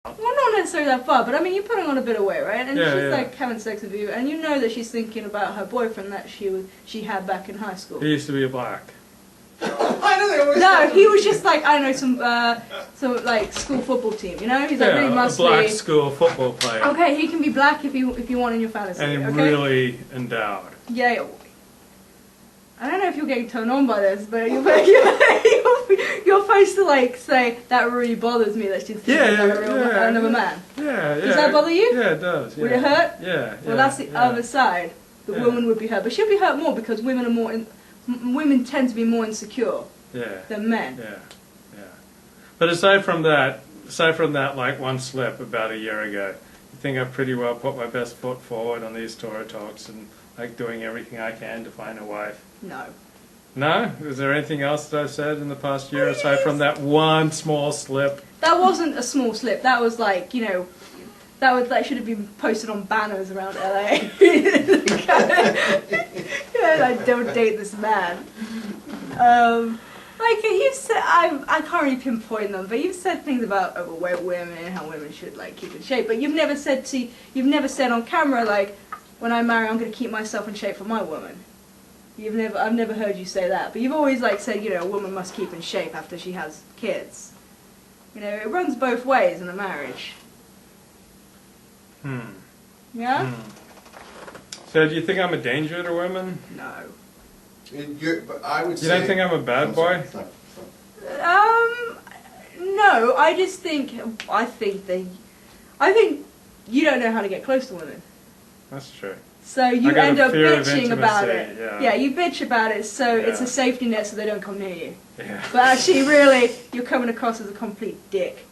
Well, not necessarily that far, but I mean, you're putting on a bit of weight, right? And Yeah, she's yeah. like having sex with you, and you know that she's thinking about her boyfriend that she had back in high school. He used to be a black. Why do they always No, have he to- was just like, I don't know, some like school football team, you know? He's like really Yeah, a muscly. black school football player. Okay, he can be black if you want in your fantasy. And okay? really endowed. Yeah. I don't know if you're getting turned on by this, but you're supposed to like say that really bothers me that she's thinking about another man. Yeah. Does that bother you? Yeah, it does. Would yeah. it hurt? Yeah. Well, that's the other side. The woman would be hurt, but she'll be hurt more because women are women tend to be more insecure than men. Yeah. But aside from that, like one slip about a year ago, I think I've pretty well put my best foot forward on these Torah talks and like doing everything I can to find a wife. No. No? Is there anything else that I've said in the past year aside from that one small slip? That wasn't a small slip. That was like, you know, that should have been posted on banners around LA. Like, don't date this man. Like you said, I can't really pinpoint them, but you've said things about overweight women and how women should like keep in shape. But you've never said on camera like, when I marry, I'm going to keep myself in shape for my woman. I've never heard you say that, but you've always like said, you know, a woman must keep in shape after she has kids. You know, it runs both ways in a marriage. Yeah? So do you think I'm a danger to women? No. But I would You say. don't think I'm a bad boy? No, I think you don't know how to get close to women. That's true. So you I got end a up fear of bitching about it. intimacy, Yeah, you bitch about it, so it's Yeah. a safety net so they don't come near you. Yeah. But actually, really, you're coming across as a complete dick.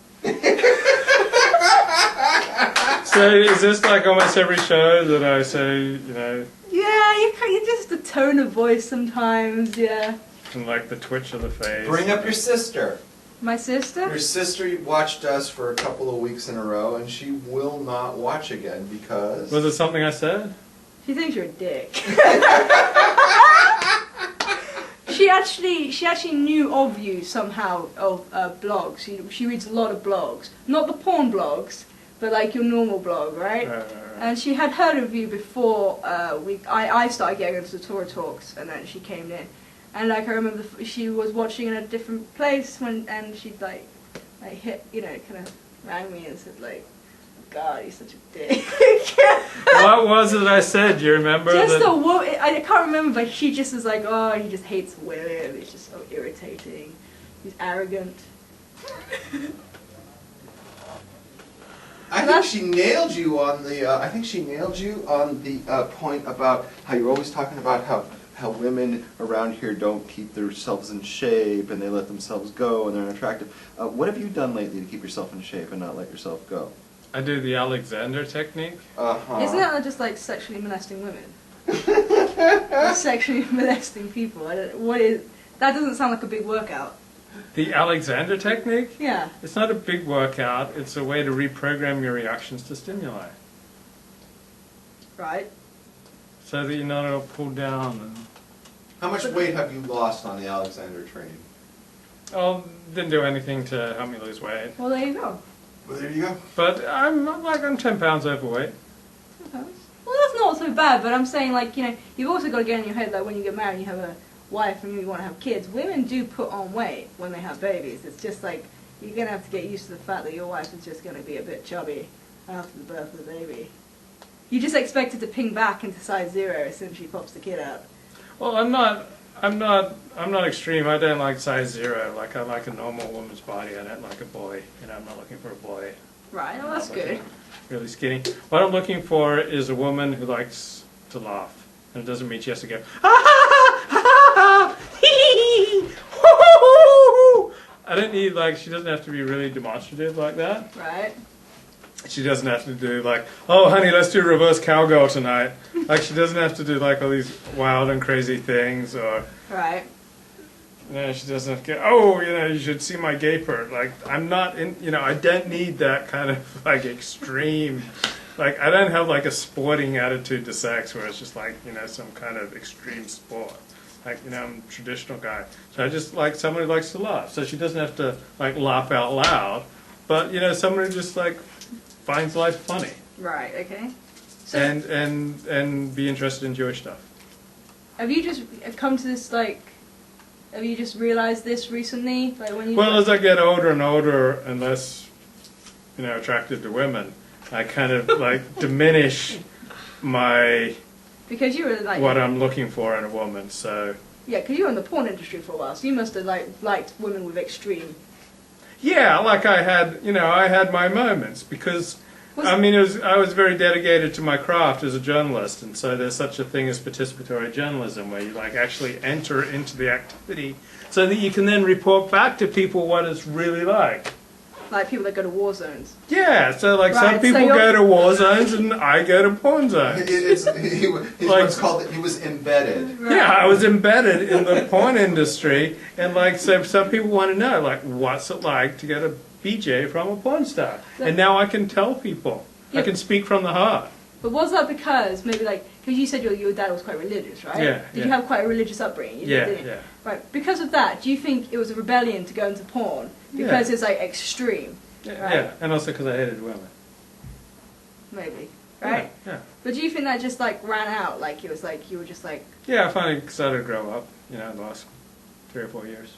So is this like almost every show that I say, you know, Yeah, you're just a tone of voice sometimes, yeah. and like the twitch of the face? Bring up your sister. My sister? Your sister watched us for a couple of weeks in a row, and she will not watch again because. Was it something I said? She thinks you're a dick. She actually knew of you somehow, of blogs. She reads a lot of blogs. Not the porn blogs, but like your normal blog, right? Right. And she had heard of you before I started getting into the Torah talks, and then she came in. And like I remember she was watching in a different place and she'd like hit, you know, kind of rang me and said like, God, he's such a dick. What was it I said? Do you remember? Just a woman. I can't remember, but she just was like, oh, he just hates women. He's just so irritating. He's arrogant. I think she nailed you on the. Point about how you're always talking about how women around here don't keep themselves in shape and they let themselves go and they're unattractive. What have you done lately to keep yourself in shape and not let yourself go? I do the Alexander technique. Isn't that just like sexually molesting women? Or sexually molesting people? That doesn't sound like a big workout. The Alexander technique? Yeah. It's not a big workout. It's a way to reprogram your reactions to stimuli. Right. So that you're not all pulled down. And, How much weight have you lost on the Alexander training? didn't do anything to help me lose weight. Well, there you go. Well, there you go. But I'm 10 pounds overweight. Well, that's not so bad, but I'm saying, like, you know, you've also got to get in your head that when you get married and you have a wife and you want to have kids, women do put on weight when they have babies. It's just like, you're going to have to get used to the fact that your wife is just going to be a bit chubby after the birth of the baby. You just expect it to ping back into size 0 as soon as she pops the kid out. Well, I'm not extreme. I don't like size 0. Like, I like a normal woman's body. I don't like a boy. You know, I'm not looking for a boy. Right, well, that's good. Really skinny. What I'm looking for is a woman who likes to laugh. And it doesn't mean she has to go, I don't need, like, she doesn't have to be really demonstrative like that. Right. She doesn't have to do, like, oh, honey, let's do reverse cowgirl tonight. Like, she doesn't have to do, like, all these wild and crazy things, or, Right. you know, she doesn't have to go, oh, you know, you should see my gaper. Like, I'm not in, you know, I don't need that kind of, like, extreme, like, I don't have, like, a sporting attitude to sex where it's just, like, you know, some kind of extreme sport. Like, you know, I'm a traditional guy. So I just like someone who likes to laugh. So she doesn't have to, like, laugh out loud. but someone who just like finds life funny Right. Okay. So and be interested in Jewish stuff. have you just come to this like? Have you just realized this recently? Like when you. Well, as I get older and older and less, attracted to women, I kind of like diminish my Because you were like. what I'm looking for in a woman. So Yeah, because you were in the porn industry for a while, so you must have liked women with extreme. yeah, like I had my moments because. I was very dedicated to my craft as a journalist, and so there's such a thing as participatory journalism, where you like actually enter into the activity, so that you can then report back to people what it's really like. Like people that go to war zones. Yeah, so like Right, some people so go to war zones, and I go to porn zones. He was embedded. Right. Yeah, I was embedded in the porn industry, and like so some people want to know like what's it like to get a BJ from a porn star, and now I can tell people. I can speak from the heart. But was that because maybe because you said your dad was quite religious, right? Yeah. Did you have quite a religious upbringing? You Yeah, didn't you? yeah. Right. Because of that, do you think it was a rebellion to go into porn because it's like extreme? Right? Yeah, and also because I hated women. Maybe. Right. Yeah. But do you think that just like ran out? Like it was like you were just like. Yeah, I finally started to grow up. In the last 3 or 4 years.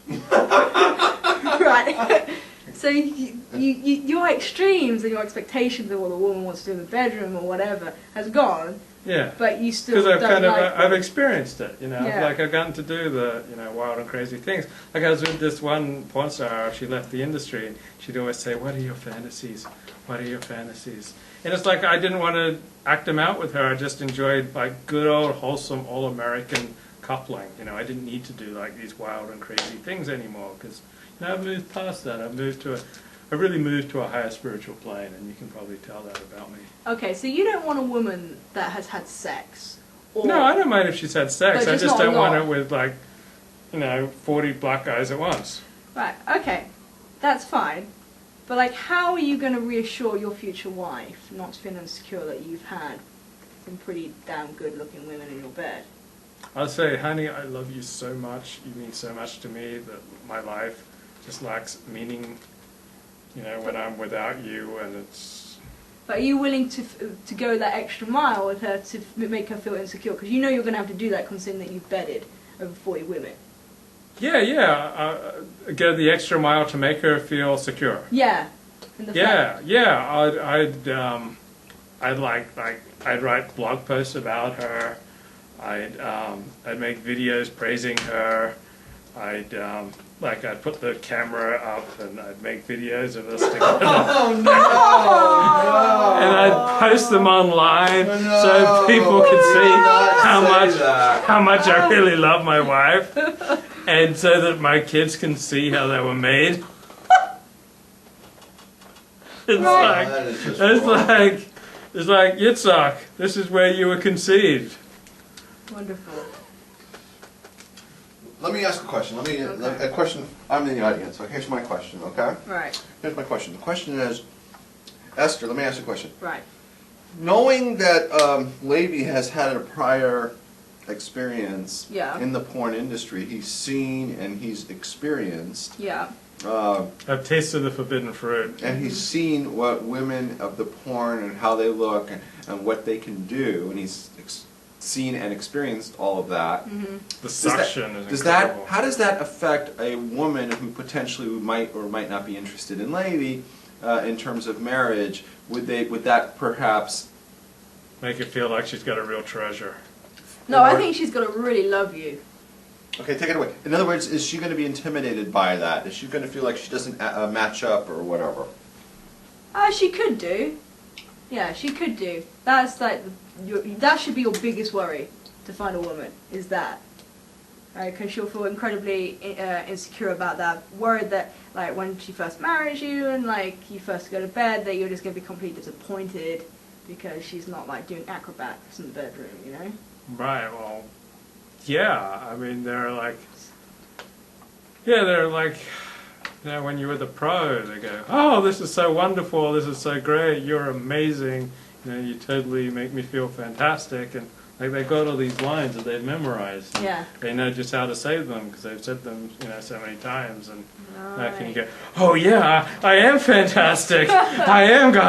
Right. So your extremes and your expectations of what a woman wants to do in the bedroom or whatever has gone. Yeah. But you still Because don't I've experienced it. Yeah. Like I've gotten to do the wild and crazy things. Like I was with this one porn star. She left the industry, and she'd always say, "What are your fantasies? What are your fantasies?" And it's like I didn't want to act them out with her. I just enjoyed like good old wholesome all American coupling. I didn't need to do like these wild and crazy things anymore because I've moved past that. I really moved to a higher spiritual plane, and you can probably tell that about me. Okay, so you don't want a woman that has had sex. Or, No, I don't mind if she's had sex. But I just just not a don't want lot. it with like 40 black guys at once. Right. Okay, that's fine. But like, how are you going to reassure your future wife not to feel insecure that you've had some pretty damn good-looking women in your bed? I'll say, honey, I love you so much. You mean so much to me that my life just lacks meaning, when I'm without you, and it's... But are you willing to go that extra mile with her to make her feel insecure? Because you're going to have to do that considering that you've bedded over 40 women. Yeah. Go the extra mile to make her feel secure. Yeah. In the fact. I'd write blog posts about her. I'd make videos praising her. I'd put the camera up and I'd make videos of us together. Oh no! And I'd post them online No. so people could see Not how much I really love my wife, and so that my kids can see how they were made. That is just wrong. It's like Yitzhak. This is where you were conceived. Wonderful. Let me ask a question. A question. I'm in the audience. So here's my question. Okay. Right. Here's my question. The question is, Esther. Let me ask you a question. Right. Knowing that Levi has had a prior experience Yeah. in the porn industry, he's seen and he's experienced. Yeah. I've tasted the forbidden fruit. And he's seen what women of the porn and how they look and what they can do, and he's seen and experienced all of that. Mm-hmm. The suction is incredible. How does that affect a woman who potentially might or might not be interested in Levi in terms of marriage? Would that perhaps Make it feel like she's got a real treasure. No, I think she's got to really love you. Okay, take it away. In other words, is she going to be intimidated by that? Is she going to feel like she doesn't match up or whatever? She could do. Yeah, she could do. That's like that should be your biggest worry to find a woman. Is that right? Because she'll feel incredibly insecure about that. Worried that like when she first marries you and like you first go to bed that you're just going to be completely disappointed because she's not like doing acrobats in the bedroom. Right. Well. Yeah. I mean, they're like. When you're with a pro, they go, "Oh, this is so wonderful. This is so great. You're amazing. You totally make me feel fantastic." And Like they got all these lines that they've memorized. Yeah. They know just how to say them because they've said them, so many times. And now can you Right. go, oh yeah, I am fantastic. I am God's